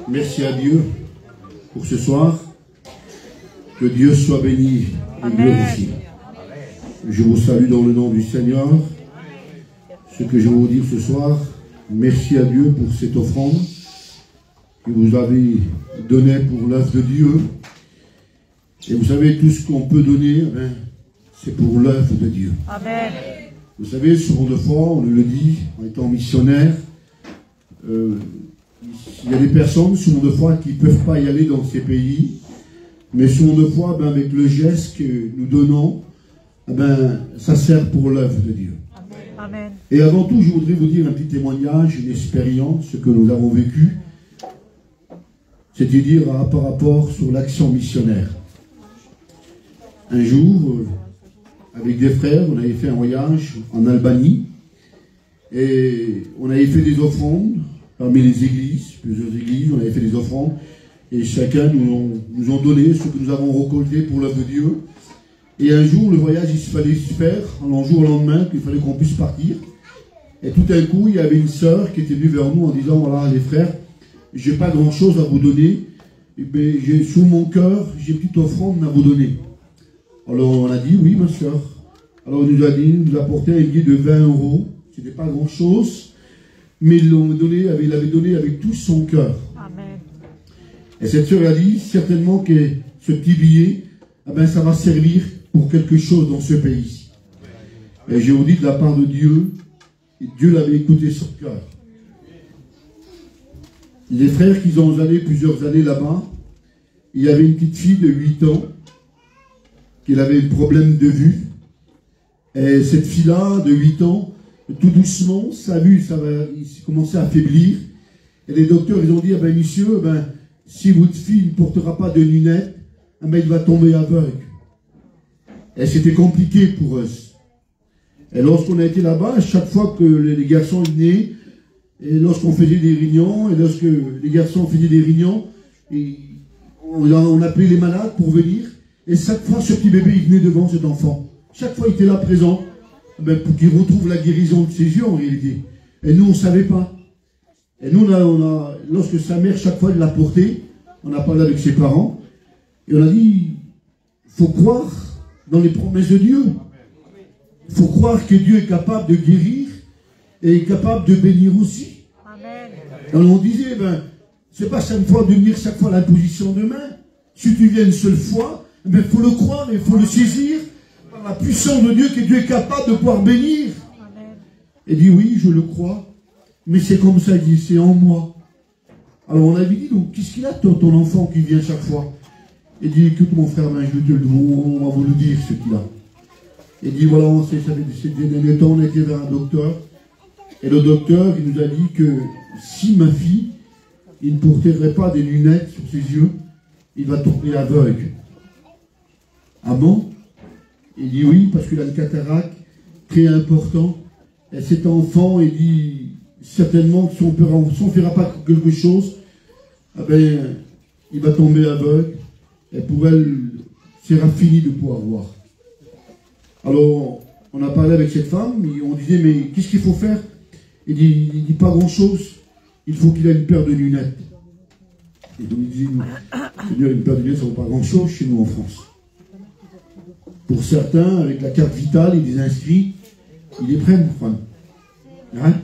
Merci à Dieu pour ce soir. Que Dieu soit béni et glorifié. Je vous salue dans le nom du Seigneur. Ce que je vais vous dire ce soir, merci à Dieu pour cette offrande que vous avez donnée pour l'œuvre de Dieu. Et vous savez, tout ce qu'on peut donner, c'est pour l'œuvre de Dieu. Amen. Vous savez, souvent de fois, on le dit, en étant missionnaire, il y a des personnes, souvent de fois, qui ne peuvent pas y aller dans ces pays, mais souvent de fois, avec le geste que nous donnons, ça sert pour l'œuvre de Dieu. Amen. Et avant tout, je voudrais vous dire un petit témoignage, une expérience, ce que nous avons vécu, c'est-à-dire par rapport sur l'action missionnaire. Un jour, avec des frères, on avait fait un voyage en Albanie et on avait fait des offrandes parmi les églises, plusieurs églises, on avait fait des offrandes et chacun nous ont donné ce que nous avons récolté pour l'œuvre de Dieu. Et un jour, le voyage, il fallait se faire, un jour au lendemain, qu'il fallait qu'on puisse partir. Et tout d'un coup, il y avait une sœur qui était venue vers nous en disant, voilà les frères, j'ai pas grand chose à vous donner, mais j'ai sous mon cœur, j'ai une petite offrande à vous donner. Alors on a dit, oui ma soeur. Alors il nous a apporté un billet de 20 €. Ce n'était pas grand chose, mais il l'avait donné avec tout son cœur. Amen. Et cette soeur a dit, certainement que ce petit billet, ça va servir pour quelque chose dans ce pays. Et je vous dis de la part de Dieu, Dieu l'avait écouté son cœur. Les frères qui ont allé plusieurs années là-bas, il y avait une petite fille de 8 ans, qui avait un problème de vue. Et cette fille-là, de 8 ans, tout doucement, sa vue, il commençait à affaiblir. Et les docteurs, ils ont dit, monsieur, si votre fille ne portera pas de lunettes, il va tomber aveugle. Et c'était compliqué pour eux. Et lorsqu'on a été là-bas, à chaque fois que les garçons venaient, et lorsqu'on faisait des réunions, et lorsque les garçons faisaient des réunions, on appelait les malades pour venir. Et chaque fois, ce petit bébé, il venait devant cet enfant. Chaque fois, il était là présent, pour qu'il retrouve la guérison de ses yeux, en réalité. Et nous, on ne savait pas. Et nous, lorsque sa mère, chaque fois, elle l'a porté, on a parlé avec ses parents, et on a dit, il faut croire dans les promesses de Dieu. Il faut croire que Dieu est capable de guérir, et est capable de bénir aussi. Amen. Et on disait, c'est pas chaque fois de venir chaque fois à l'imposition de main. Si tu viens une seule fois, il faut le croire, il faut le saisir par la puissance de Dieu, que Dieu est capable de pouvoir bénir. Amen. Et dit oui, je le crois, mais c'est comme ça, il dit, c'est en moi. Alors on avait dit, donc, qu'est-ce qu'il a ton enfant qui vient chaque fois? Il dit, écoute mon frère, on va vous le dire ce qu'il a. Il dit, voilà, ces derniers temps, on était vers un docteur, et le docteur, il nous a dit que si ma fille, il ne porterait pas des lunettes sur ses yeux, il va tomber aveugle. Ah bon? Il dit oui, parce qu'il a une cataracte très important. Et cet enfant, il dit certainement que si on ne fera pas quelque chose, il va tomber aveugle. Et pour elle, c'est fini de pouvoir voir. Alors, on a parlé avec cette femme, et on disait, mais qu'est-ce qu'il faut faire? Il dit pas grand-chose. Il faut qu'il ait une paire de lunettes. Et donc il disait, Seigneur, une paire de lunettes, ça ne vaut pas grand-chose chez nous en France. Pour certains, avec la carte vitale, ils les inscrits, ils les prennent. Hein?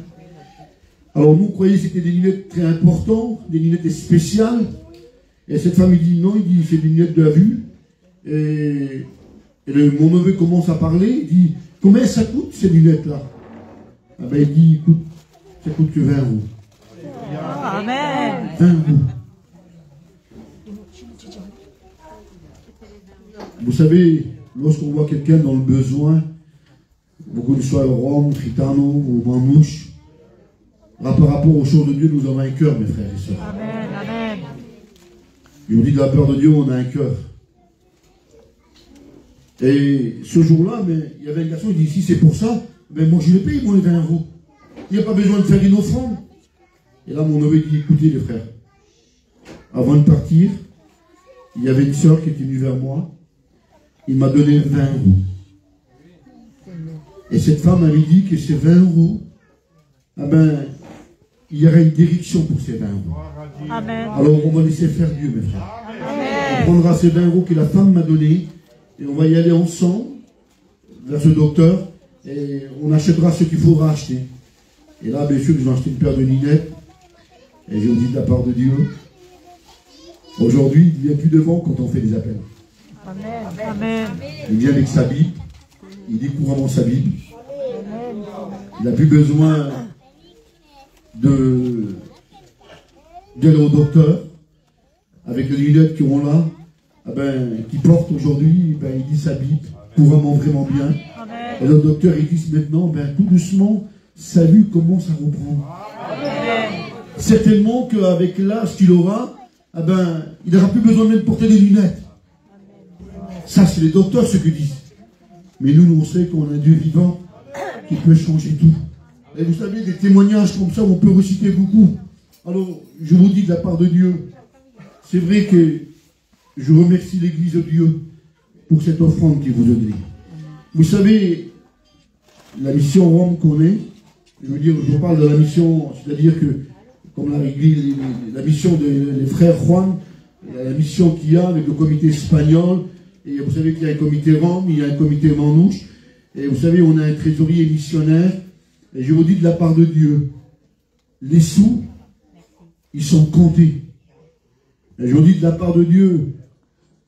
Alors nous, croyez que c'était des lunettes très importantes, des lunettes spéciales. Et cette femme, il dit non, il dit c'est des lunettes de la vue. Et mon neveu commence à parler, il dit, combien ça coûte ces lunettes-là? Il dit, écoute, ça coûte que 20 €. Amen. 20 €. Vous savez, lorsqu'on voit quelqu'un dans le besoin, beaucoup de soit Rome, Tritano ou Manouche, par rapport aux choses de Dieu, nous avons un cœur, mes frères et sœurs. Amen. Amen. Je vous dis, de la peur de Dieu, on a un cœur. Et ce jour-là, il y avait un garçon qui dit, si c'est pour ça, moi je le paye, moi les 20 €. Il n'y a pas besoin de faire une offrande. Et là, mon neveu dit, écoutez les frères, avant de partir, il y avait une sœur qui était venue vers moi, il m'a donné 20 €. Et cette femme avait dit que ces 20 €, il y aura une direction pour ces 20 euros. Amen. Alors on va laisser faire Dieu, mes frères. Amen. On prendra ces 20 euros que la femme m'a donnés et on va y aller ensemble vers ce docteur et on achètera ce qu'il faudra acheter. Et là, bien sûr, ils ont acheté une paire de lunettes et je vous dis de la part de Dieu, aujourd'hui, il ne vient plus devant quand on fait des appels. Amen. Amen. Il vient avec sa Bible, il lit couramment sa Bible. Il n'a plus besoin d'aller au docteur avec les lunettes qui ont là, qui porte aujourd'hui, il lit sa Bible couramment vraiment bien. Amen. Et le docteur il dit maintenant, tout doucement, sa vue commence à reprendre. Amen. Certainement qu'avec l'âge qu'il aura, il n'aura plus besoin même de porter des lunettes. Ça, c'est les docteurs ce que disent. Mais nous, on sait qu'on a un Dieu vivant qui peut changer tout. Et vous savez, des témoignages comme ça, on peut reciter beaucoup. Alors, je vous dis de la part de Dieu, c'est vrai que je remercie l'Église de Dieu pour cette offrande qu'il vous a donnée. Vous savez, la mission Rome qu'on est, je parle de la mission, c'est-à-dire que, comme la mission des frères Juan, la mission qu'il y a avec le comité espagnol, et vous savez qu'il y a un comité Rome, il y a un comité Manouche, et vous savez, on a un trésorier missionnaire, et je vous dis de la part de Dieu, les sous, ils sont comptés. Et je vous dis de la part de Dieu,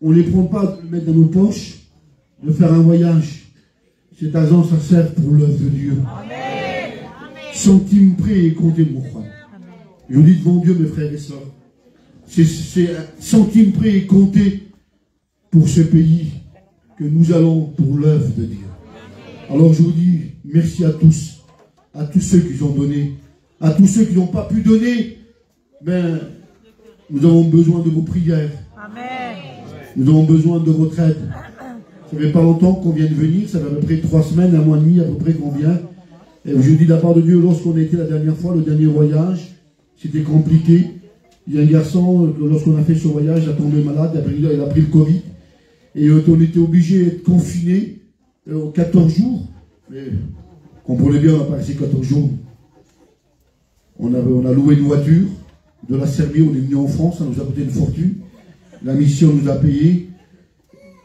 on ne les prend pas de les mettre dans nos poches, de faire un voyage. Cet argent, ça sert pour l'œuvre de Dieu. Amen. Centime près et compté, mon frère. Je vous dis devant Dieu, mes frères et sœurs, c'est un centime près et compté pour ce pays que nous allons pour l'œuvre de Dieu. Alors je vous dis merci à tous ceux qui ont donné, à tous ceux qui n'ont pas pu donner, nous avons besoin de vos prières. Amen. Nous avons besoin de votre aide. Ça fait pas longtemps qu'on vient de venir, ça fait à peu près 3 semaines, 1 mois et demi à peu près qu'on vient. Et je dis de la part de Dieu, lorsqu'on a été la dernière fois, le dernier voyage, c'était compliqué. Il y a un garçon, lorsqu'on a fait ce voyage, il a tombé malade, il a pris le Covid. Et on était obligé d'être confiné 14 jours. Mais comprenez bien, on n'a pas resté 14 jours. On a loué une voiture de la Serbie, on est venu en France, ça nous a coûté une fortune. La mission nous a payé.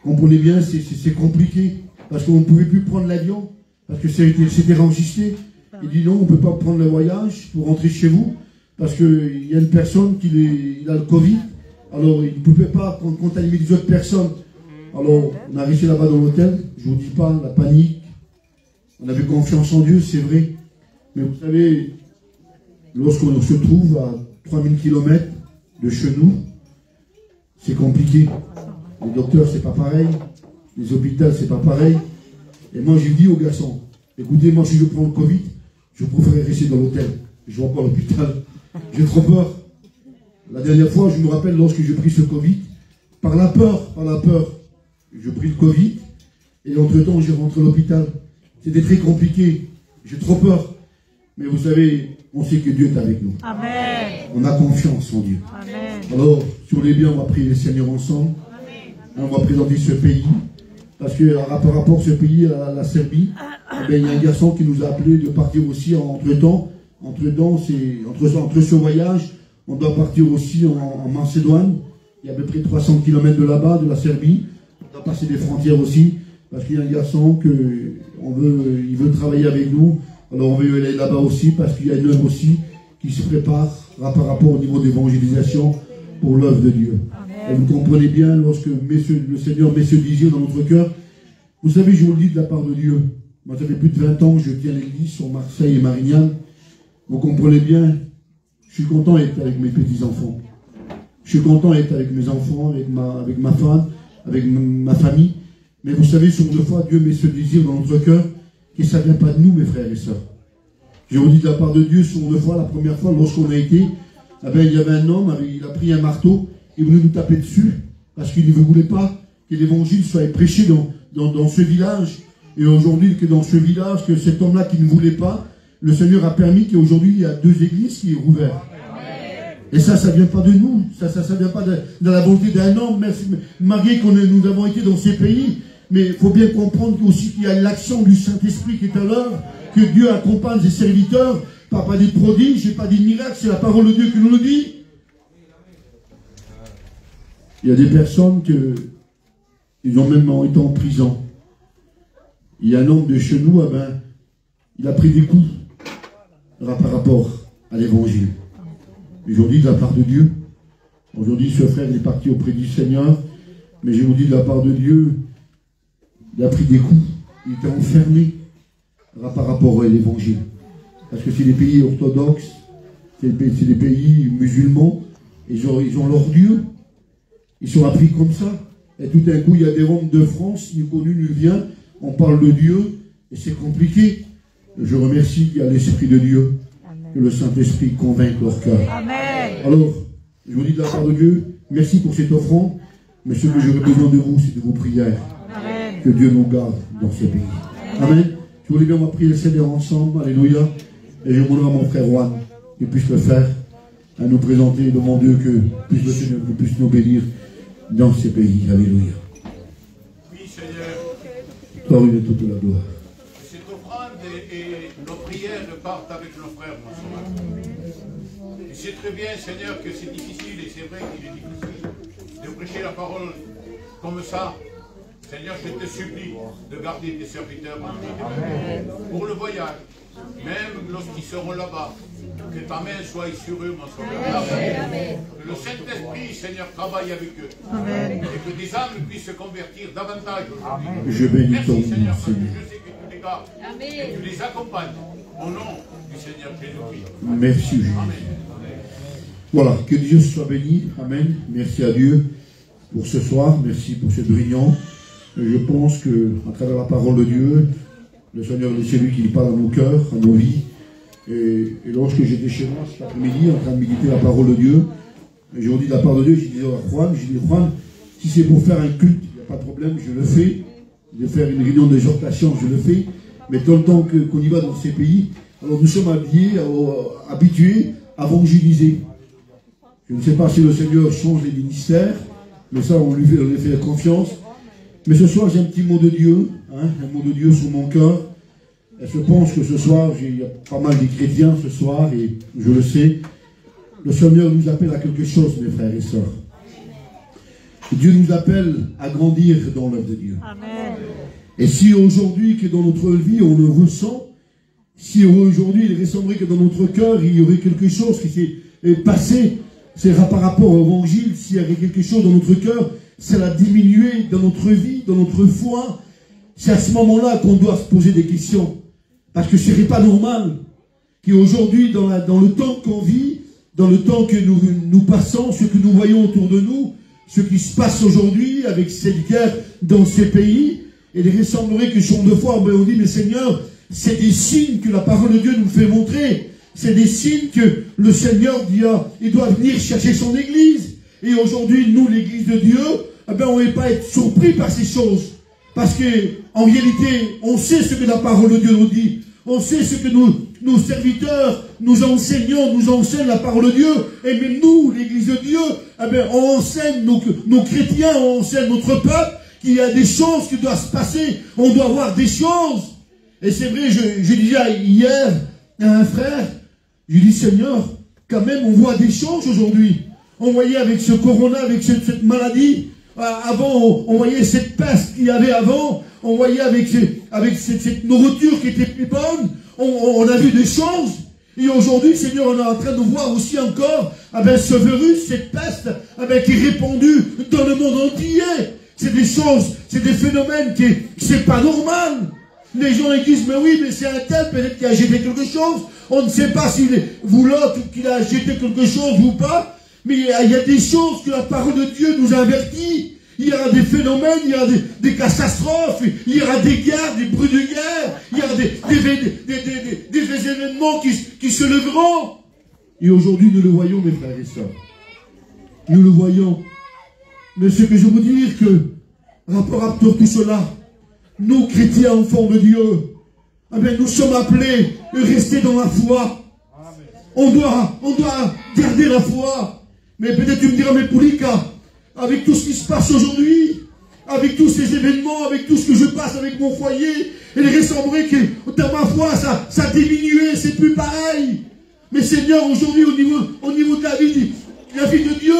Comprenez bien, c'est compliqué. Parce qu'on ne pouvait plus prendre l'avion. Parce que c'était enregistré. Il dit non, on ne peut pas prendre le voyage pour rentrer chez vous. Parce qu'il y a une personne qui a le Covid. Alors il ne pouvait pas contaminer les autres personnes. Alors on a resté là-bas dans l'hôtel. Je ne vous dis pas, la panique. On avait confiance en Dieu, c'est vrai. Mais vous savez, lorsqu'on se trouve à 3000 km de chez nous, c'est compliqué. Les docteurs, c'est pas pareil. Les hôpitaux, c'est pas pareil. Et moi, j'ai dit aux garçons, écoutez, moi, si je prends le Covid, je préfère rester dans l'hôtel. Je ne vais pas à l'hôpital. J'ai trop peur. La dernière fois, je me rappelle, lorsque j'ai pris ce Covid, par la peur, j'ai pris le Covid, et entre-temps, j'ai rentré à l'hôpital. C'était très compliqué. J'ai trop peur. Mais vous savez, on sait que Dieu est avec nous. Amen. On a confiance en Dieu. Amen. Alors, sur les biens, on va prier le Seigneur ensemble. On va présenter ce pays. Parce que par rapport à ce pays, à la Serbie, il y a un garçon qui nous a appelé de partir aussi entre-temps. Entre ce voyage, on doit partir aussi en Macédoine. Il y a à peu près 300 km de là-bas, de la Serbie. On doit passer des frontières aussi. Parce qu'il y a un garçon il veut travailler avec nous. Alors on veut aller là-bas aussi parce qu'il y a une œuvre aussi qui se prépare par rapport au niveau d'évangélisation pour l'œuvre de Dieu. Et vous comprenez bien, lorsque le Seigneur met ce désir dans notre cœur, vous savez, je vous le dis de la part de Dieu. Moi, ça fait plus de 20 ans que je tiens l'église sur Marseille et Marignane. Vous comprenez bien, je suis content d'être avec mes petits-enfants. Je suis content d'être avec mes enfants, avec ma femme, avec ma famille. Mais vous savez, sur une fois, Dieu met ce désir dans notre cœur, que ça ne vient pas de nous, mes frères et sœurs. Je vous dis de la part de Dieu, sur une fois, la première fois, lorsqu'on a été, il y avait un homme, il a pris un marteau, il voulait nous taper dessus, parce qu'il ne voulait pas que l'évangile soit prêché dans ce village. Et aujourd'hui, que dans ce village, que cet homme-là qui ne voulait pas, le Seigneur a permis qu'aujourd'hui, il y a 2 églises qui sont ouvertes. Et ça ne vient pas de nous. Ça ne vient pas de la volonté d'un homme. Merci, malgré que nous avons été dans ces pays. Mais il faut bien comprendre aussi qu'il y a l'action du Saint-Esprit qui est à l'œuvre, que Dieu accompagne ses serviteurs, pas dit de prodige, j'ai pas dit de miracle, c'est la parole de Dieu qui nous le dit. Il y a des personnes ils ont même été en prison. Il y a un homme de chez nous, il a pris des coups par rapport à l'évangile. Aujourd'hui, de la part de Dieu, aujourd'hui, ce frère est parti auprès du Seigneur, mais je vous dis, de la part de Dieu, il a pris des coups, il était enfermé par rapport à l'évangile. Parce que c'est des pays orthodoxes, c'est des pays musulmans, ils ont leur Dieu, ils sont appris comme ça. Et tout d'un coup, il y a des Roms de France, ni connu, ni vient, on parle de Dieu, et c'est compliqué. Je remercie qu'il y a l'Esprit de Dieu, que le Saint-Esprit convainque leur cœur. Amen. Alors, je vous dis de la part de Dieu, merci pour cette offrande, mais ce que j'aurais besoin de vous, c'est de vos prières. Amen. Que Dieu nous garde dans ces pays. Amen. Je voulais bien, on va prier le Seigneur ensemble, alléluia, et je demanderai à mon frère Juan qu'il puisse le faire, à nous présenter devant Dieu, que puisse le Seigneur puisse nous bénir dans ces pays. Alléluia. Oui, Seigneur. Toi, il est toute la gloire. Cette offrande et nos prières partent avec nos frères, mon Sauveur. Et c'est très bien, Seigneur, que c'est difficile, et c'est vrai qu'il est difficile de prêcher la parole comme ça. Seigneur, je te supplie de garder tes serviteurs en vie pour le voyage, même lorsqu'ils seront là-bas. Que ta main soit sur eux, mon Sauveur. Que le Saint-Esprit, Seigneur, travaille avec eux. Amen. Et que des âmes puissent se convertir davantage aujourd'hui. Je bénis ton Merci, nom, Seigneur, parce que Seigneur. je sais que tu les gardes et tu les accompagnes. Au nom du Seigneur Jésus-Christ. Merci, Jésus. Amen. Voilà, que Dieu soit béni. Amen. Merci à Dieu pour ce soir. Merci pour cette réunion. Je pense que à travers la parole de Dieu, le Seigneur est celui qui parle à nos cœurs, à nos vies. Et lorsque j'étais chez moi cet après-midi, en train de méditer la parole de Dieu, et je vous dis de la part de Dieu, je disais à Juan, si c'est pour faire un culte, il n'y a pas de problème, je le fais. De faire une réunion d'exhortation, je le fais. Mais dans le temps qu'on y va dans ces pays, alors nous sommes habitués à évangéliser. Je ne sais pas si le Seigneur change les ministères, mais ça, on lui fait confiance. Mais ce soir, j'ai un petit mot de Dieu, un mot de Dieu sur mon cœur. Et je pense que ce soir, il y a pas mal de chrétiens ce soir, et je le sais. Le Seigneur nous appelle à quelque chose, mes frères et sœurs. Dieu nous appelle à grandir dans l'œuvre de Dieu. Amen. Et si aujourd'hui, que dans notre vie, on le ressent, si aujourd'hui, il ressemblerait que dans notre cœur, il y aurait quelque chose qui s'est passé, c'est par rapport au évangile, s'il y avait quelque chose dans notre cœur, ça l'a diminué dans notre vie, dans notre foi, c'est à ce moment-là qu'on doit se poser des questions. Parce que ce n'est pas normal qu'aujourd'hui, dans le temps qu'on vit, dans le temps que nous passons, ce que nous voyons autour de nous, ce qui se passe aujourd'hui avec cette guerre dans ces pays, et il ressemblerait que sur deux fois, on dit, mais Seigneur, c'est des signes que la parole de Dieu nous fait montrer. C'est des signes que le Seigneur dit, il doit venir chercher son Église. Et aujourd'hui, nous, l'Église de Dieu, on ne va pas être surpris par ces choses. Parce qu'en réalité, on sait ce que la parole de Dieu nous dit. On sait ce que nos serviteurs, nous enseignons, nous enseignent la parole de Dieu. Et même nous, l'Église de Dieu, on enseigne nos chrétiens, on enseigne notre peuple qu'il y a des choses qui doivent se passer. On doit voir des choses. Et c'est vrai, je disais hier à un frère, je dis Seigneur, quand même on voit des choses aujourd'hui. On voyait avec ce corona, avec cette maladie, avant on voyait cette peste qu'il y avait avant, on voyait avec cette nourriture qui était plus bonne, on a vu des choses. Et aujourd'hui, Seigneur, on est en train de voir aussi encore ce virus, cette peste qui est répandue dans le monde entier. C'est des choses, c'est des phénomènes qui c'est pas normal. Les gens ils disent, mais oui, mais c'est un tel peut-être qui a jeté quelque chose. On ne sait pas s'il est voulotte ou qu'il a jeté quelque chose ou pas. Mais il y a des choses que la parole de Dieu nous avertit. Il y aura des phénomènes, il y aura des catastrophes, il y aura des guerres, des bruits de guerre, il y aura des événements qui se leveront. Et aujourd'hui, nous le voyons, mes frères et sœurs. Nous le voyons. Mais ce que je veux dire que, rapport à tout cela, nous, chrétiens, enfants de Dieu, nous sommes appelés à rester dans la foi. On doit garder la foi. Mais peut-être tu me diras, mais Poulika, avec tout ce qui se passe aujourd'hui, avec tous ces événements, avec tout ce que je passe avec mon foyer, il aurait semblé que dans ma foi, ça a diminué, c'est plus pareil. Mais Seigneur, aujourd'hui, au niveau de la vie de Dieu,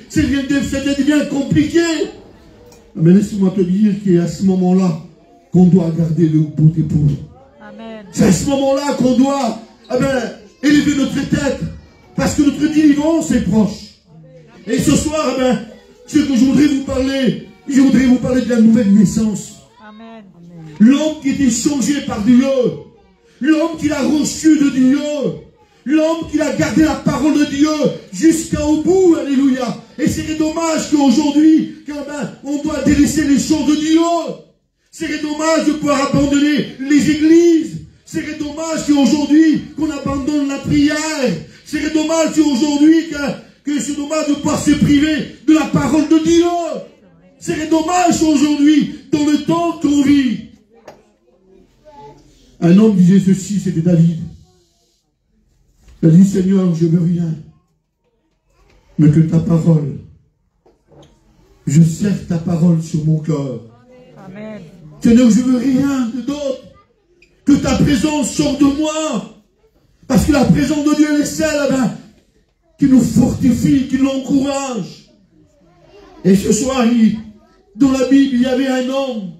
ça devient compliqué. Mais laisse-moi te dire qu'il est à ce moment-là qu'on doit garder le bout d'épaule. C'est à ce moment-là qu'on doit élever notre tête, parce que notre délivrance est proche. Et ce soir, ce que je voudrais vous parler de la nouvelle naissance. L'homme qui était changé par Dieu, l'homme qui l'a reçu de Dieu, l'homme qui a gardé la parole de Dieu jusqu'au bout, alléluia. Et c'est dommage qu'aujourd'hui, on doit délaisser les choses de Dieu. C'est dommage de pouvoir abandonner les églises. C'est dommage qu'aujourd'hui, qu'on abandonne la prière. C'est dommage qu'aujourd'hui, que c'est dommage de pouvoir se priver de la parole de Dieu. C'est dommage aujourd'hui, dans le temps qu'on vit. Un homme disait ceci, c'était David. Il a dit, Seigneur, je ne veux rien, mais que ta parole, je serre ta parole sur mon cœur. Amen. Seigneur, je ne veux rien d'autre, que ta présence sorte de moi. Parce que la présence de Dieu, elle est celle qui nous fortifie, qui nous encourage. Et ce soir, dans la Bible, il y avait un homme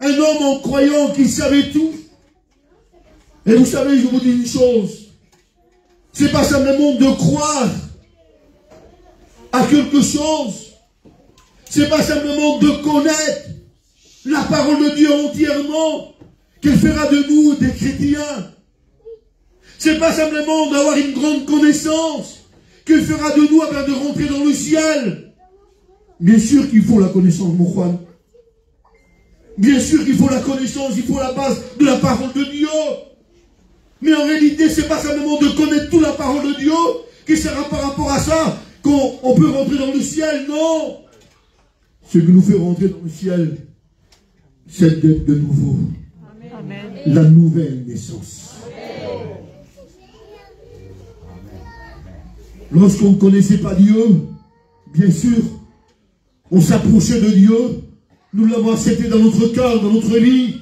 en croyant qu'il savait tout. Et vous savez, je vous dis une chose, c'est pas simplement de croire à quelque chose, c'est pas simplement de connaître la parole de Dieu entièrement, qu'elle fera de nous des chrétiens. C'est pas simplement d'avoir une grande connaissance, qu'elle fera de nous afin de rentrer dans le ciel. Bien sûr qu'il faut la connaissance, mon Juan. Bien sûr qu'il faut la connaissance, il faut la base de la parole de Dieu. Mais en réalité, ce n'est pas simplement de connaître toute la parole de Dieu qui sera par rapport à ça qu'on peut rentrer dans le ciel, non. Ce qui nous fait rentrer dans le ciel, c'est d'être de nouveau. Amen. La nouvelle naissance. Lorsqu'on ne connaissait pas Dieu, bien sûr, on s'approchait de Dieu, nous l'avons accepté dans notre cœur, dans notre vie.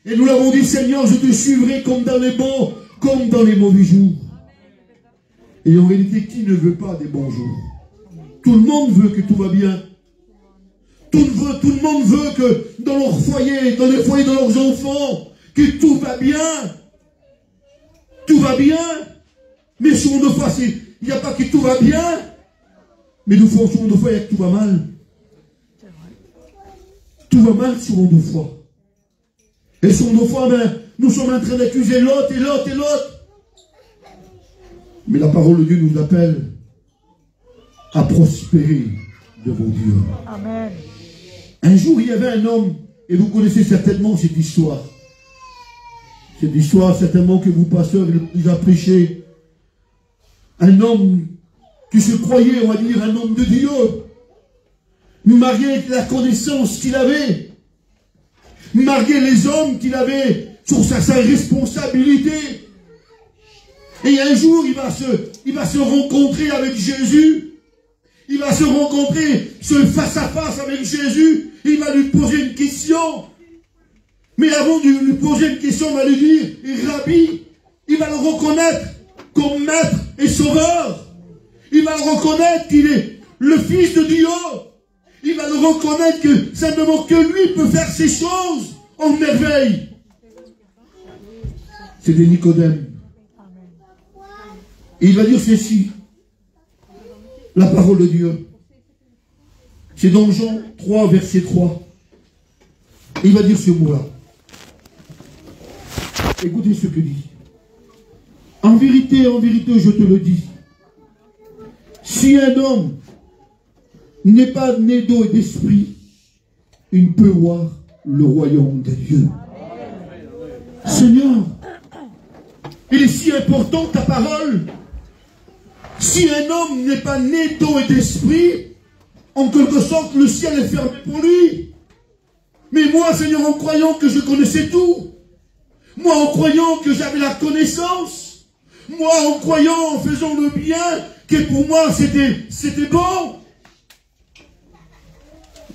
Et nous l'avons dit, Seigneur, je te suivrai comme dans les bons, comme dans les mauvais jours. Et en réalité, qui ne veut pas des bons jours? Tout le monde veut que tout va bien. Tout le monde veut que dans leur foyer, dans les foyers de leurs enfants, que tout va bien. Tout va bien. Mais souvent de fois, il n'y a pas que tout va bien. Mais nous souvent de fois, il y a que tout va mal. Tout va mal souvent de fois. Et sur nos fois, nous sommes en train d'accuser l'autre et l'autre et l'autre. Mais la parole de Dieu nous appelle à prospérer devant Dieu. Amen. Un jour, il y avait un homme, et vous connaissez certainement cette histoire. Cette histoire, certainement, que vous, pasteurs, il a prêché. Un homme qui se croyait, on va dire, un homme de Dieu, marié avec la connaissance qu'il avait, malgré les hommes qu'il avait sur sa responsabilité. Et un jour, il va se rencontrer avec Jésus. Il va se rencontrer, se face à face avec Jésus. Il va lui poser une question. Mais avant de lui poser une question, il va lui dire, Rabbi, il va le reconnaître comme maître et sauveur. Il va le reconnaître qu'il est le Fils de Dieu. Il va le reconnaître que simplement que lui peut faire ces choses en merveille. C'était Nicodème. Et il va dire ceci. La parole de Dieu. C'est dans Jean 3, verset 3. Et il va dire ce mot-là. Écoutez ce que dit. En vérité, je te le dis. Si un homme n'est pas né d'eau et d'esprit, il ne peut voir le royaume de Dieu. Seigneur, il est si important ta parole. Si un homme n'est pas né d'eau et d'esprit, en quelque sorte, le ciel est fermé pour lui. Mais moi, Seigneur, en croyant que je connaissais tout, moi, en croyant que j'avais la connaissance, moi, en croyant, en faisant le bien, que pour moi, c'était bon.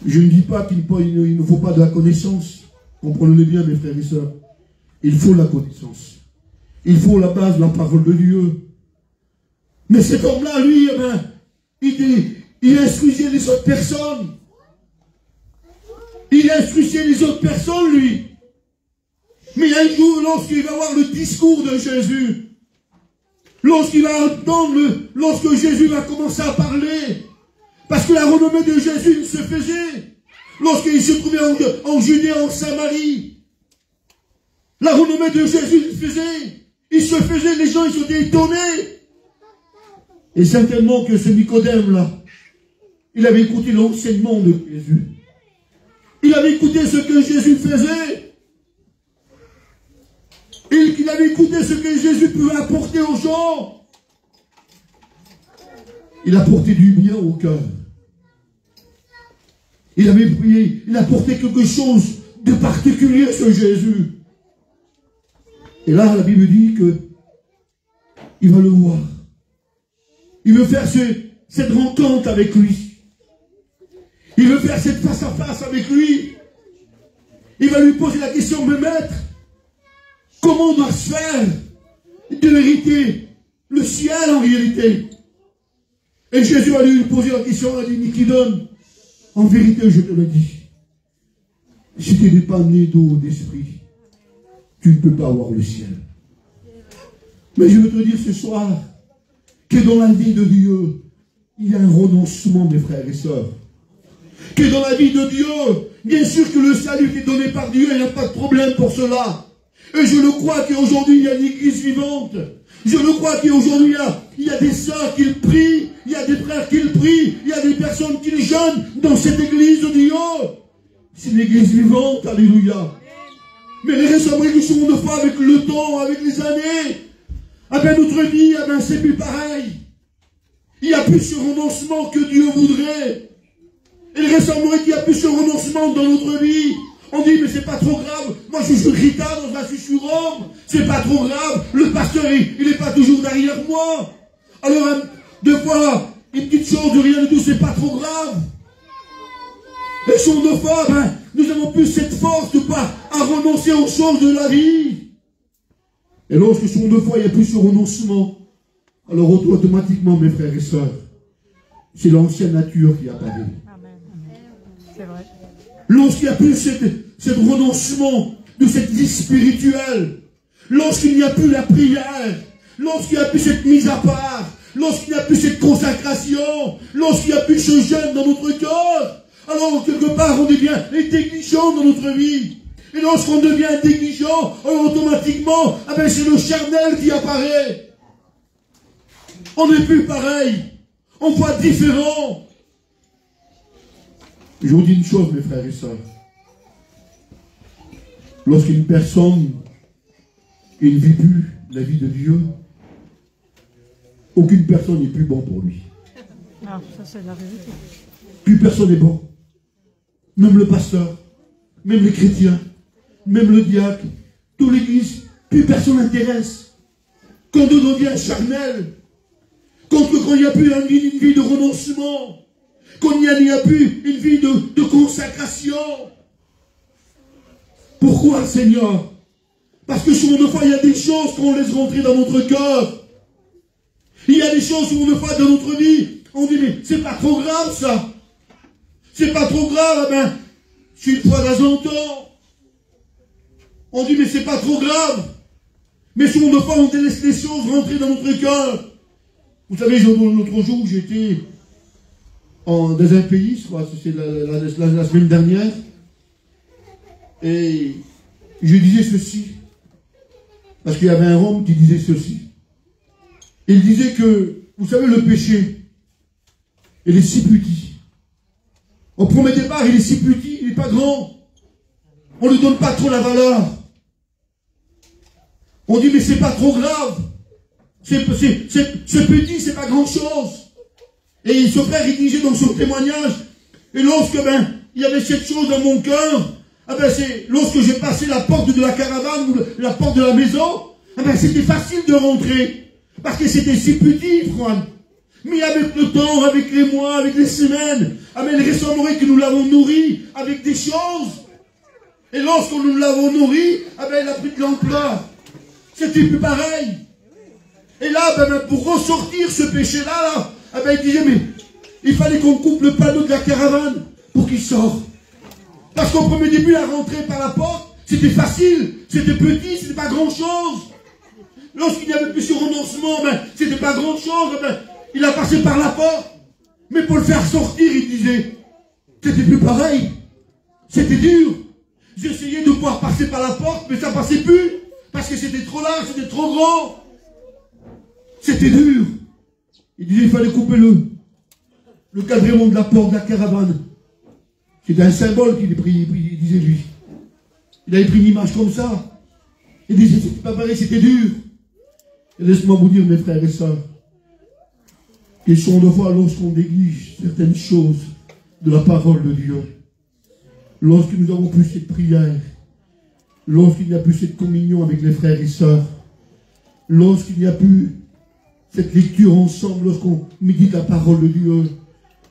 Je ne dis pas qu'il ne faut pas de la connaissance. Comprenez-le bien, mes frères et sœurs. Il faut la connaissance. Il faut la base de la parole de Dieu. Mais cet homme-là, lui, eh ben, il instruisait les autres personnes. Il instruisait les autres personnes, lui. Mais un jour, lorsqu'il va voir le discours de Jésus, lorsqu'il va entendre, lorsque Jésus va commencer à parler, parce que la renommée de Jésus se faisait, lorsqu'il se trouvait en Judée, en Samarie, la renommée de Jésus il se faisait, les gens ils étaient étonnés. Et certainement que ce Nicodème-là, il avait écouté l'enseignement de Jésus. Il avait écouté ce que Jésus faisait. Et qu'il avait écouté ce que Jésus pouvait apporter aux gens. Il apportait du bien au cœur. Il avait prié, il apportait quelque chose de particulier sur Jésus. Et là, la Bible dit que il va le voir. Il veut faire cette rencontre avec lui. Il veut faire cette face à face avec lui. Il va lui poser la question, mais maître, comment doit-se faire de hériter le ciel en réalité? Et Jésus va lui poser la question, il a dit, Nicodème, en vérité, je te le dis, si tu n'es pas né d'eau d'esprit, tu ne peux pas avoir le ciel. Mais je veux te dire ce soir, que dans la vie de Dieu, il y a un renoncement, mes frères et sœurs. Que dans la vie de Dieu, bien sûr que le salut qui est donné par Dieu, il n'y a pas de problème pour cela. Et je le crois qu'aujourd'hui, il y a une église vivante. Je le crois qu'aujourd'hui, il y a des sœurs qui prient, il y a des frères qui prient, il y a des personnes qui jeûnent dans cette église de Dieu. C'est une église vivante, alléluia. Mais les résurrections de foi avec le temps, avec les années, ah ben notre vie, ah ben c'est plus pareil. Il n'y a plus ce renoncement que Dieu voudrait. Il ressemblerait qu'il n'y a plus ce renoncement dans notre vie. On dit, mais c'est pas trop grave. Moi, je suis Rita dans un sur Rome. C'est pas trop grave. Le pasteur, il n'est pas toujours derrière moi. Alors, deux fois, une petite chose de rien du tout, c'est pas trop grave. Les choses de foi, ben, nous avons plus cette force de pas à renoncer aux choses de la vie. Et lorsque sont de foi, il n'y a plus ce renoncement. Alors, automatiquement, mes frères et sœurs, c'est l'ancienne nature qui apparaît. C'est vrai. Lorsqu'il n'y a plus ce renoncement de cette vie spirituelle, lorsqu'il n'y a plus la prière, lorsqu'il n'y a plus cette mise à part, lorsqu'il n'y a plus cette consacration, lorsqu'il n'y a plus ce jeûne dans notre cœur, alors quelque part on devient négligent dans notre vie. Et lorsqu'on devient négligent, alors automatiquement, ah ben c'est le charnel qui apparaît. On n'est plus pareil. On voit différent. Je vous dis une chose, mes frères et sœurs. Lorsqu'une personne ne vit plus la vie de Dieu, aucune personne n'est plus bon pour lui. Ah, ça c'est la vérité. Plus personne n'est bon. Même le pasteur, même les chrétiens, même le diacre, toute l'église, plus personne n'intéresse. Quand on devient charnel, quand il n'y a plus une vie de renoncement, quand il n'y a plus une vie de consacration. Pourquoi, Seigneur? Parce que souvent de fois, il y a des choses qu'on laisse rentrer dans notre cœur. Il y a des choses souvent de fois dans notre vie, on dit, mais c'est pas trop grave ça. C'est pas trop grave, ben, c'est une fois dans un temps. On dit, mais c'est pas trop grave. Mais souvent de fois, on laisse les choses rentrer dans notre cœur. Vous savez, l'autre jour, j'étais dans un pays, je crois, c'est la semaine dernière, et je disais ceci, parce qu'il y avait un homme qui disait ceci. Il disait que, vous savez, le péché, il est si petit. Au premier départ, il est si petit, il n'est pas grand. On ne lui donne pas trop la valeur. On dit, mais c'est pas trop grave. C'est petit, c'est pas grand chose. Et ce frère, il disait dans son témoignage, et lorsque, il y avait cette chose dans mon cœur, c'est lorsque j'ai passé la porte de la caravane, ou la porte de la maison, c'était facile de rentrer. Parce que c'était si petit, Fran. Mais avec le temps, avec les mois, avec les semaines, amen, il ressemblerait que nous l'avons nourri avec des choses. Et lorsque nous l'avons nourri, amen, il a pris de l'ampleur. C'était plus pareil. Et là, ben, pour ressortir ce péché-là, il disait, mais il fallait qu'on coupe le panneau de la caravane pour qu'il sorte. Parce qu'au premier début, la rentrée par la porte, c'était facile, c'était petit, c'était pas grand-chose. Lorsqu'il n'y avait plus ce renoncement, ben, c'était pas grand-chose, ben, il a passé par la porte. Mais pour le faire sortir, il disait, c'était plus pareil. C'était dur. J'essayais de pouvoir passer par la porte, mais ça passait plus. Parce que c'était trop large, c'était trop grand. C'était dur. Il disait, il fallait couper le cadrement de la porte de la caravane. C'était un symbole qu'il disait lui. Il avait pris une image comme ça. Il disait, c'était pas pareil, c'était dur. Et laisse-moi vous dire, mes frères et sœurs, question de fois lorsqu'on néglige certaines choses de la parole de Dieu, lorsque nous avons plus cette prière, lorsqu'il n'y a plus cette communion avec les frères et sœurs, lorsqu'il n'y a plus cette lecture ensemble, lorsqu'on médite la parole de Dieu,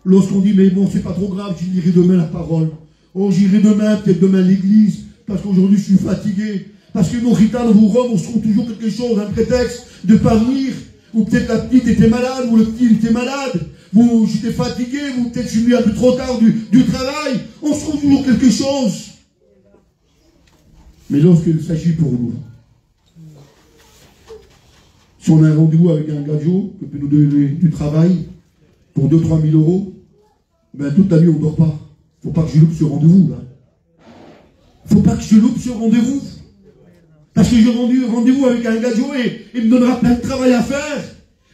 lorsqu'on dit, mais bon, c'est pas trop grave, je lirai demain la parole. Oh, j'irai demain, peut-être demain à l'église, parce qu'aujourd'hui je suis fatigué. Parce que nos ritanes vous Rome, on se trouve toujours quelque chose, un prétexte de ne pas venir. Ou peut-être la petite était malade, ou le petit était malade. Ou j'étais fatigué, ou peut-être je suis venu un peu trop tard du travail. On se trouve toujours quelque chose. Mais lorsqu'il s'agit pour nous, si on a un rendez-vous avec un gadjo qui peut nous donner du travail pour 2-3 000 euros, ben toute la nuit on ne dort pas. Il ne faut pas que je loupe ce rendez-vous. Il ne faut pas que je loupe ce rendez-vous. Parce que j'ai rendu rendez-vous avec un gadjo et il me donnera plein de travail à faire.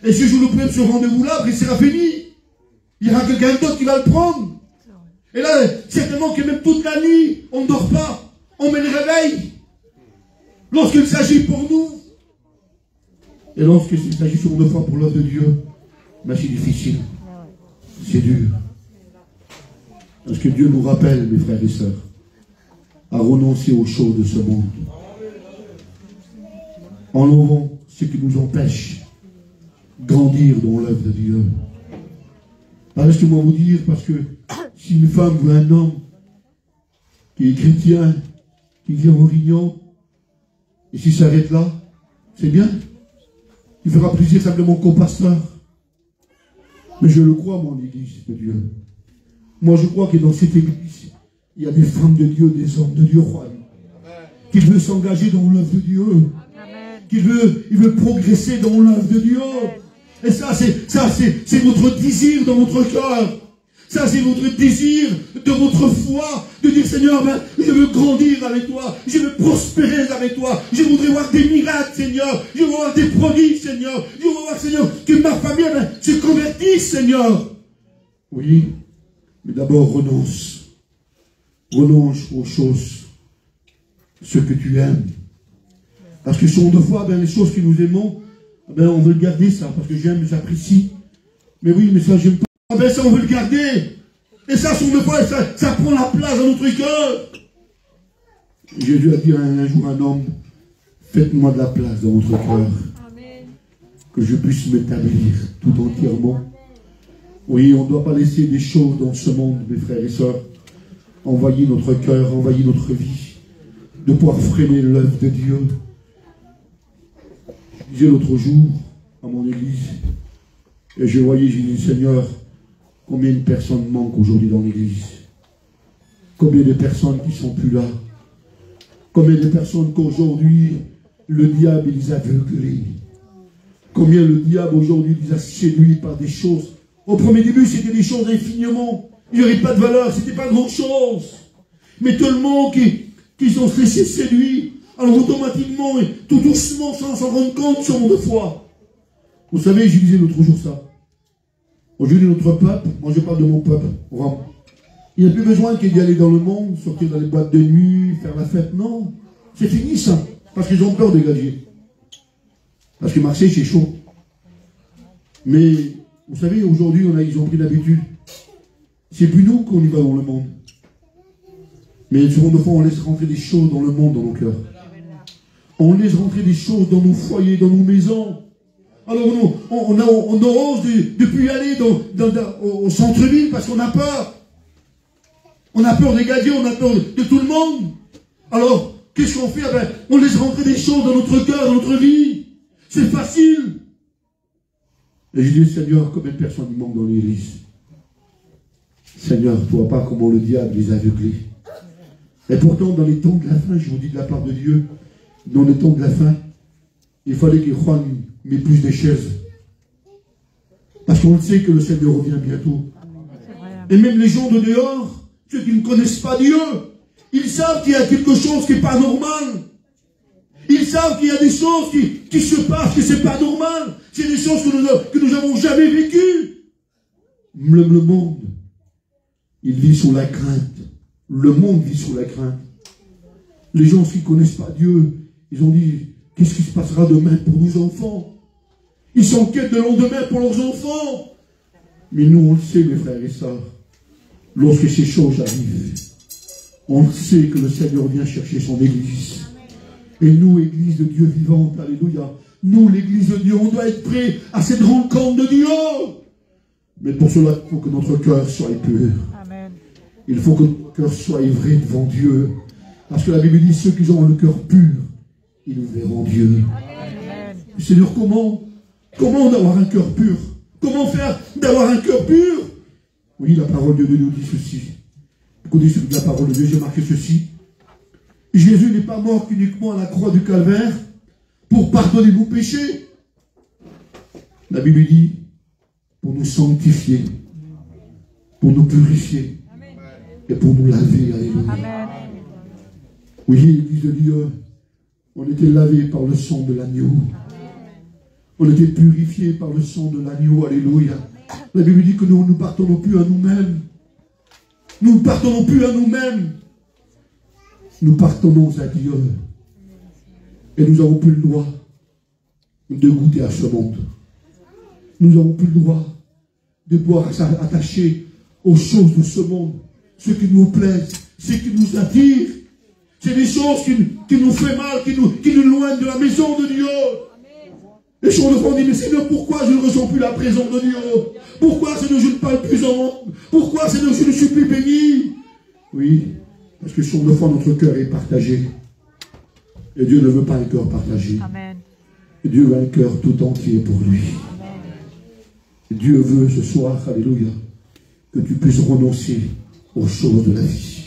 Et si je louperai ce rendez-vous-là, après il sera fini. Il y aura quelqu'un d'autre qui va le prendre. Et là, certainement que même toute la nuit, on ne dort pas. On met le réveil. Lorsqu'il s'agit pour nous. Et lorsqu'il s'agit sur une fois pour l'œuvre de Dieu, ben c'est difficile. C'est dur. Parce que Dieu nous rappelle, mes frères et sœurs, à renoncer aux choses de ce monde. Enlevons ce qui nous empêche de grandir dans l'œuvre de Dieu. Laissez-moi vous dire, parce que si une femme ou un homme qui est chrétien, qui vient au Rignon, et s'il s'arrête là, c'est bien. Il fera plaisir simplement qu'au pasteur. Mais je le crois, mon église de Dieu. Moi, je crois que dans cette église, il y a des femmes de Dieu, des hommes de Dieu royaux, qui veulent s'engager dans l'œuvre de Dieu. Il veut progresser dans l'œuvre de Dieu. Et ça, c'est votre désir dans votre cœur. Ça, c'est votre désir de votre foi, de dire, Seigneur, ben, je veux grandir avec toi, je veux prospérer avec toi, je voudrais voir des miracles, Seigneur, je veux voir des prodiges, Seigneur, je veux voir, Seigneur, que ma famille ben, se convertisse, Seigneur. Oui, mais d'abord renonce. Renonce aux choses, ce que tu aimes. Parce que souvent de fois, ben, les choses que nous aimons, ben, on veut le garder ça, parce que j'aime, j'apprécie. Mais oui, mais ça, j'aime pas. Ah ben ça, on veut le garder. Et ça, souvent de fois, ça prend la place dans notre cœur. Jésus a dit un jour à un homme, faites-moi de la place dans votre cœur. Que je puisse m'établir tout entièrement. Oui, on ne doit pas laisser des choses dans ce monde, mes frères et sœurs, envahir notre cœur, envahir notre vie, de pouvoir freiner l'œuvre de Dieu. Je disais l'autre jour à mon église, et je voyais, j'ai dit, Seigneur, combien de personnes manquent aujourd'hui dans l'église? Combien de personnes qui ne sont plus là? Combien de personnes qu'aujourd'hui, le diable les a aveuglés? Combien le diable aujourd'hui les a séduits par des choses? Au premier début, c'était des choses infiniment. Il n'y avait pas de valeur, c'était pas grand chose. Mais tellement qu'ils ont laissé séduire, alors automatiquement, et tout doucement, sans s'en rendre compte, sur mon foi. Vous savez, je disais l'autre jour ça. Aujourd'hui, notre peuple, moi je parle de mon peuple, il n'y a plus besoin d'y aller dans le monde, sortir dans les boîtes de nuit, faire la fête. Non, c'est fini ça. Parce qu'ils ont peur de gager. Parce que Marseille, c'est chaud. Mais, vous savez, aujourd'hui, ils ont pris l'habitude. C'est plus nous qu'on y va dans le monde. Mais souvent de fois, on laisse rentrer des choses dans le monde, dans nos cœurs. On laisse rentrer des choses dans nos foyers, dans nos maisons. Alors on ose de plus aller au centre-ville parce qu'on a peur. On a peur des gadiers, on a peur de tout le monde. Alors, qu'est-ce qu'on fait? On laisse rentrer des choses dans notre cœur, dans notre vie. C'est facile. Et je dis, Seigneur, combien de personnes il manque dans l'église? Seigneur, tu ne vois pas comment le diable les a aveuglés. Et pourtant, dans les temps de la fin, je vous dis de la part de Dieu, dans les temps de la fin, il fallait que Juan met plus des chaises. Parce qu'on sait que le Seigneur revient bientôt. Et même les gens de dehors, ceux qui ne connaissent pas Dieu, ils savent qu'il y a quelque chose qui n'est pas normal. Ils savent qu'il y a des choses qui se passent, que ce n'est pas normal. C'est des choses que nous n'avons jamais vécues. Le monde, il vit sous la crainte. Le monde vit sous la crainte. Les gens qui ne connaissent pas Dieu, ils ont dit, qu'est-ce qui se passera demain pour nos enfants? Ils s'inquiètent de lendemain pour leurs enfants. Mais nous, on le sait, mes frères et sœurs, lorsque ces choses arrivent, on sait que le Seigneur vient chercher son Église. Et nous, Église de Dieu vivante, alléluia, nous, l'Église de Dieu, on doit être prêts à cette rencontre de Dieu. Mais pour cela, il faut que notre cœur soit pur. Amen. Il faut que notre cœur soit vrai devant Dieu. Parce que la Bible dit, ceux qui ont le cœur pur, ils verront Dieu. Amen. Seigneur, comment avoir un cœur pur? Comment faire d'avoir un cœur pur? Oui, la parole de Dieu nous dit ceci. Écoutez la parole de Dieu, j'ai marqué ceci. Jésus n'est pas mort uniquement à la croix du calvaire pour pardonner vos péchés. La Bible dit pour nous sanctifier, pour nous purifier et pour nous laver. Alléluia. Oui, l'Église de Dieu, on était lavé par le sang de l'agneau. On était purifié par le sang de l'agneau. Alléluia. La Bible dit que nous ne pardonnons plus à nous-mêmes. Nous ne pardonnons plus à nous-mêmes. Nous pardonnons à Dieu. Et nous n'avons plus le droit de goûter à ce monde. Nous n'avons plus le droit de pouvoir s'attacher aux choses de ce monde. Ce qui nous plaise, ce qui nous attire. C'est des choses qui nous font mal, qui nous éloignent de la maison de Dieu. Les gens de fond disent, mais Seigneur, pourquoi je ne ressens plus la présence de Dieu? Pourquoi Seigneur, je ne parle plus en monde? Pourquoi Seigneur, je ne suis plus béni? Oui, parce que sur le fond, notre cœur est partagé. Et Dieu ne veut pas un cœur partagé. Amen. Dieu veut un cœur tout entier pour lui. Amen. Dieu veut ce soir, alléluia, que tu puisses renoncer aux choses de la vie.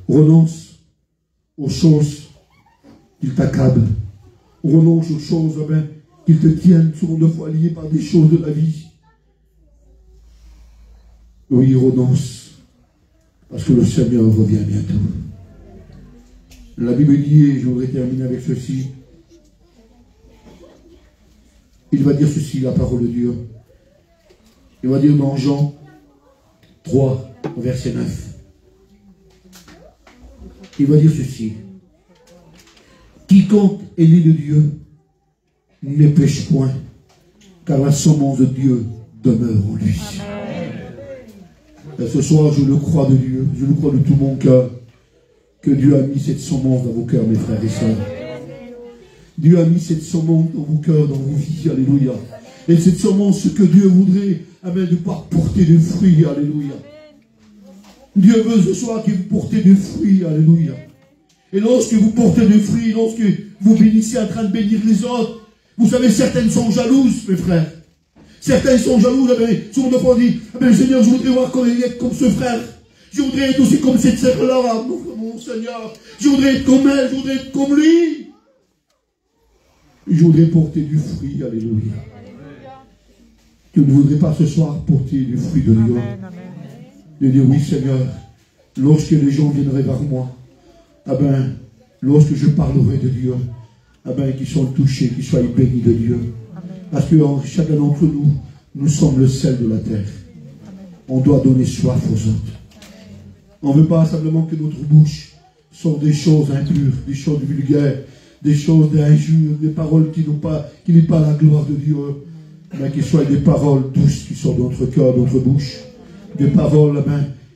Renonce aux choses qui t'accablent. Renonce aux choses qui te tiennent sur le fois liées par des choses de la vie. Oui, renonce. Parce que le Seigneur revient bientôt. La Bible dit, et je voudrais terminer avec ceci. Il va dire ceci, la parole de Dieu. Il va dire dans Jean 3, verset 9. Il va dire ceci. Quiconque est né de Dieu ne pêche point, car la semence de Dieu demeure en lui. Et ce soir, je le crois de Dieu, je le crois de tout mon cœur, que Dieu a mis cette semence dans vos cœurs, mes frères et sœurs. Dieu a mis cette semence dans vos cœurs, dans vos vies, alléluia. Et cette semence, ce que Dieu voudrait, amen, de pouvoir porter des fruits, alléluia. Dieu veut ce soir que vous portez des fruits, alléluia. Et lorsque vous portez des fruits, lorsque vous bénissez en train de bénir les autres, vous savez, certaines sont jalouses, mes frères. Certains sont jaloux, souvent de fois on dit, Seigneur, je voudrais voir comment être comme ce frère. Je voudrais être aussi comme cette sœur-là, mon Seigneur. Je voudrais être comme elle, je voudrais être comme lui. Je voudrais porter du fruit, alléluia. Je ne voudrais pas ce soir porter du fruit de Dieu. De dire, oui Seigneur, lorsque les gens viendraient vers moi, lorsque je parlerai de Dieu, qu'ils soient touchés, qu'ils soient bénis de Dieu. Parce que chacun d'entre nous, nous sommes le sel de la terre. On doit donner soif aux autres. On ne veut pas simplement que notre bouche sorte des choses impures, des choses vulgaires, des choses d'injures, des paroles qui n'est pas la gloire de Dieu, mais qu'il soient des paroles douces qui sortent de notre cœur, de notre bouche. Des paroles,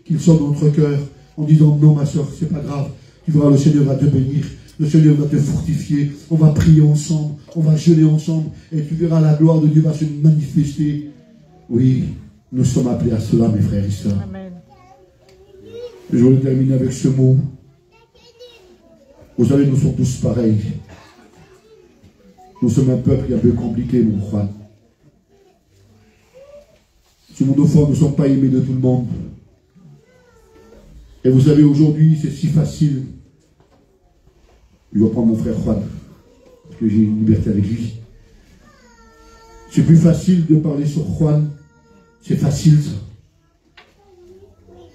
qui sortent de notre cœur, en disant, non ma soeur, c'est pas grave, tu verras, le Seigneur va te bénir, le Seigneur va te fortifier, on va prier ensemble, On va jeûner ensemble et tu verras la gloire de Dieu va se manifester. Oui, nous sommes appelés à cela, mes frères et sœurs. Amen. Je voulais terminer avec ce mot. Vous savez, nous sommes tous pareils. Nous sommes un peuple qui est un peu compliqué, mon frère. Ce monde au fond, nous ne sommes pas aimés de tout le monde. Et vous savez, aujourd'hui, c'est si facile. Je vais prendre mon frère Juan, parce que j'ai une liberté avec lui. C'est plus facile de parler sur Juan. C'est facile, ça.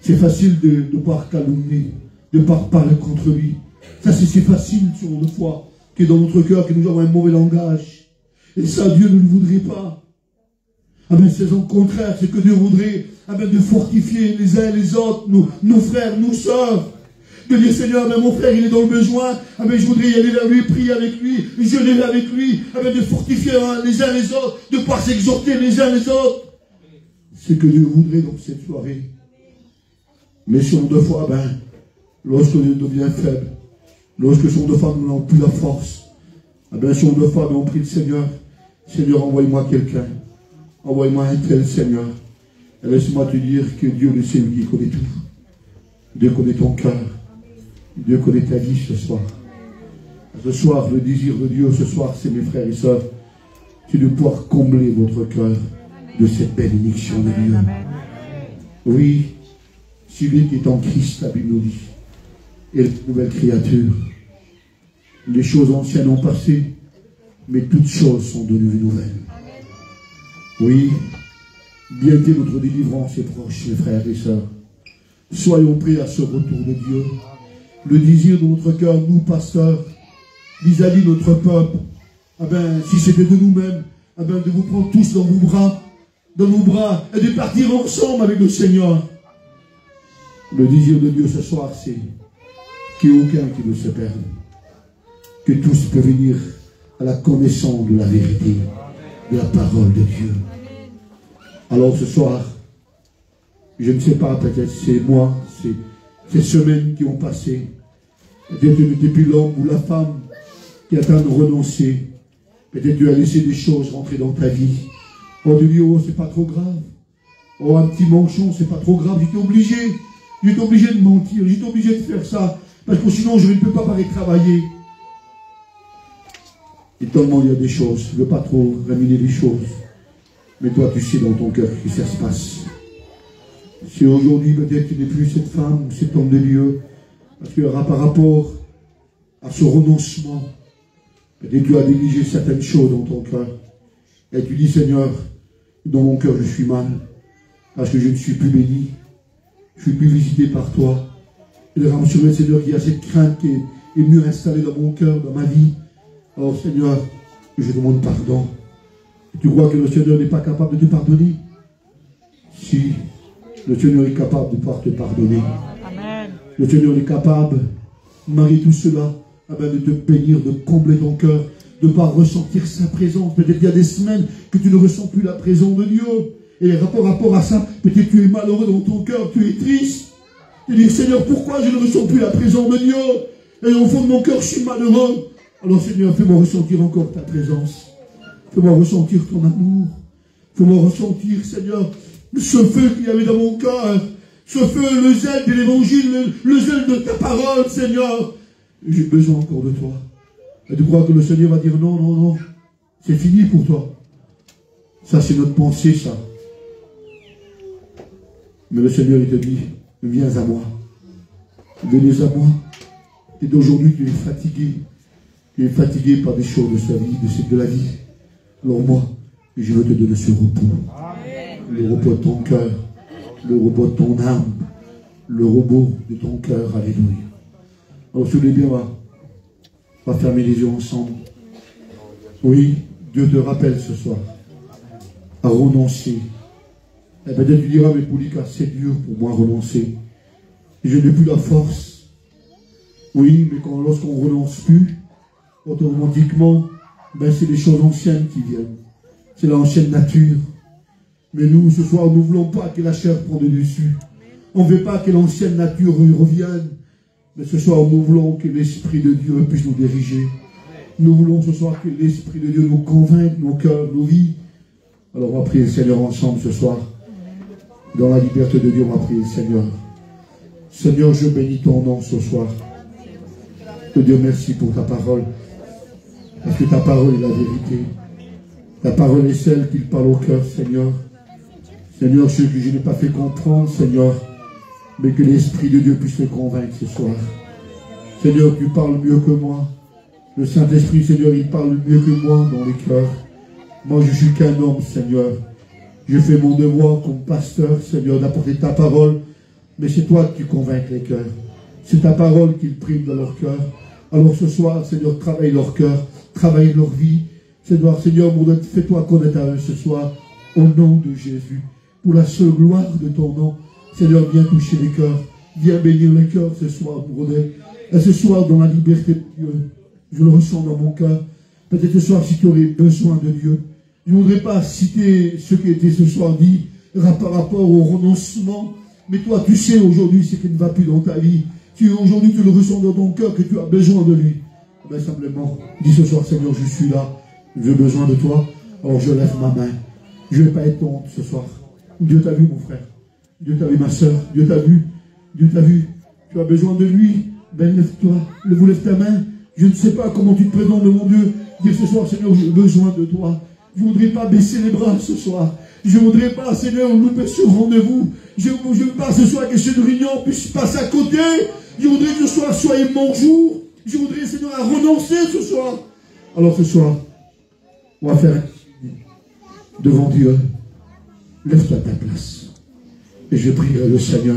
C'est facile de ne pas calomnier, de ne pas parler contre lui. Ça, c'est facile sur notre foi, qui est dans notre cœur, que nous avons un mauvais langage. Et ça, Dieu ne le voudrait pas. Amen, c'est au contraire, c'est que Dieu voudrait, amen, de fortifier les uns et les autres, nos frères, nos sœurs. De dire, Seigneur, amen, mon frère, il est dans le besoin. Amen, je voudrais y aller vers lui, prier avec lui, jeûner avec lui. Amen, de fortifier les uns les autres, de ne pas s'exhorter les uns les autres. C'est que Dieu voudrait dans cette soirée. Mais si on deux fois, ben, lorsque Dieu devient faible, lorsque son deux fois nous n'avons plus la force, ben, si on deux fois, ben, on prie le Seigneur, Seigneur, envoie-moi quelqu'un, envoie-moi un tel Seigneur. Et laisse-moi te dire que Dieu le sait, lui qui connaît tout. Dieu connaît ton cœur. Dieu connaît ta vie ce soir. Ce soir, le désir de Dieu, ce soir, c'est mes frères et sœurs, c'est de pouvoir combler votre cœur de cette bénédiction de Dieu. Oui, celui qui est en Christ, la Bible nous dit, est une nouvelle créature. Les choses anciennes ont passé, mais toutes choses sont devenues nouvelles. Oui, bientôt notre délivrance est proche, mes frères et sœurs. Soyons prêts à ce retour de Dieu. Le désir de notre cœur, nous, pasteurs, vis-à-vis de notre peuple, ah ben, si c'était de nous-mêmes, ah ben, de vous prendre tous dans nos bras, et de partir ensemble avec le Seigneur. Le désir de Dieu ce soir, c'est qu'il n'y ait aucun qui ne se perde. Que tous peuvent venir à la connaissance de la vérité, de la parole de Dieu. Alors ce soir, je ne sais pas, peut-être c'est moi, c'est ces semaines qui ont passé, peut-être depuis l'homme ou la femme qui attend de renoncer, peut-être tu as laissé des choses rentrer dans ta vie. Oh, tu dis, oh, c'est pas trop grave. Oh, un petit manchon, c'est pas trop grave, j'étais obligé de mentir, j'étais obligé de faire ça, parce que sinon je ne peux pas aller travailler. Et tellement il y a des choses, je ne veux pas trop raminer les choses, mais toi tu sais dans ton cœur que ça se passe. Si aujourd'hui peut-être tu n'es plus cette femme ou cet homme de Dieu, parce que par rapport à ce renoncement, peut-être tu as négligé certaines choses dans ton cœur, et tu dis Seigneur, dans mon cœur je suis mal, parce que je ne suis plus béni, je ne suis plus visité par toi. Et le rassurer Seigneur qu'il y a cette crainte qui est mieux installée dans mon cœur, dans ma vie. Alors Seigneur, je demande pardon. Et tu crois que le Seigneur n'est pas capable de te pardonner? Si. Le Seigneur est capable de pouvoir te pardonner. Amen. Le Seigneur est capable, malgré tout cela, de te bénir, de combler ton cœur, de ne pas ressentir sa présence. Peut-être qu'il y a des semaines que tu ne ressens plus la présence de Dieu. Et rapport à ça, peut-être tu es malheureux dans ton cœur, tu es triste. Tu dis, Seigneur, pourquoi je ne ressens plus la présence de Dieu? Et au fond de mon cœur, je suis malheureux. Alors Seigneur, fais-moi ressentir encore ta présence. Fais-moi ressentir ton amour. Fais-moi ressentir, Seigneur, ce feu qu'il y avait dans mon cœur, ce feu, le zèle de l'évangile, le zèle de ta parole, Seigneur. J'ai besoin encore de toi. Et tu crois que le Seigneur va dire non, non, non, c'est fini pour toi. Ça, c'est notre pensée, ça. Mais le Seigneur, il te dit, viens à moi. Venez à moi. Et d'aujourd'hui, tu es fatigué. Tu es fatigué par des choses de sa vie, de la vie. Alors moi, je veux te donner ce repos. Le repos de ton cœur, le repos de ton âme, le repos de ton cœur. Alléluia. Alors, tous les bien, on va fermer les yeux ensemble. Oui, Dieu te rappelle ce soir à renoncer. Et peut-être tu diras, mais Poulika, c'est dur pour moi renoncer. Je n'ai plus la force. Oui, mais lorsqu'on ne renonce plus, automatiquement, c'est les choses anciennes qui viennent. C'est l'ancienne nature. Mais nous, ce soir, nous ne voulons pas que la chair prenne le dessus. On ne veut pas que l'ancienne nature revienne. Mais ce soir, nous voulons que l'Esprit de Dieu puisse nous diriger. Nous voulons ce soir que l'Esprit de Dieu nous convainque, nos cœurs, nos vies. Alors on va prier le Seigneur ensemble ce soir. Dans la liberté de Dieu, on va prier le Seigneur. Seigneur, je bénis ton nom ce soir. Dieu, merci pour ta parole. Parce que ta parole est la vérité. Ta parole est celle qui parle au cœur, Seigneur. Seigneur, ce que je n'ai pas fait comprendre, Seigneur, mais que l'Esprit de Dieu puisse le convaincre ce soir. Seigneur, tu parles mieux que moi. Le Saint-Esprit, Seigneur, il parle mieux que moi dans les cœurs. Moi, je suis qu'un homme, Seigneur. Je fais mon devoir comme pasteur, Seigneur, d'apporter ta parole. Mais c'est toi qui convaincs les cœurs. C'est ta parole qui prime dans leur cœur. Alors ce soir, Seigneur, travaille leur cœur, travaille leur vie. Seigneur, fais-toi connaître à eux ce soir, au nom de Jésus. Pour la seule gloire de ton nom, Seigneur, viens toucher les cœurs. Viens bénir les cœurs ce soir, Bourdais. Et ce soir, dans la liberté de Dieu, je le ressens dans mon cœur. Peut-être ce soir, si tu aurais besoin de Dieu, je ne voudrais pas citer ce qui était ce soir dit par rapport au renoncement. Mais toi, tu sais aujourd'hui ce qui ne va plus dans ta vie. Si aujourd'hui tu le ressens dans ton cœur, que tu as besoin de lui, ben simplement, dis ce soir, Seigneur, je suis là, j'ai besoin de toi, alors je lève ma main. Je ne vais pas être honte ce soir. Dieu t'a vu, mon frère. Dieu t'a vu, ma soeur. Dieu t'a vu. Dieu t'a vu. Tu as besoin de lui. Ben lève-toi. Lève ta main. Je ne sais pas comment tu te présentes devant Dieu. Dire ce soir, Seigneur, j'ai besoin de toi. Je ne voudrais pas baisser les bras ce soir. Je ne voudrais pas, Seigneur, louper ce rendez-vous. Je ne veux pas ce soir que cette réunion puisse passer à côté. Je voudrais que ce soir soit mon jour. Je voudrais, Seigneur, à renoncer ce soir. Alors ce soir, on va faire devant Dieu. Lève-toi à ta place. Et je prierai le Seigneur.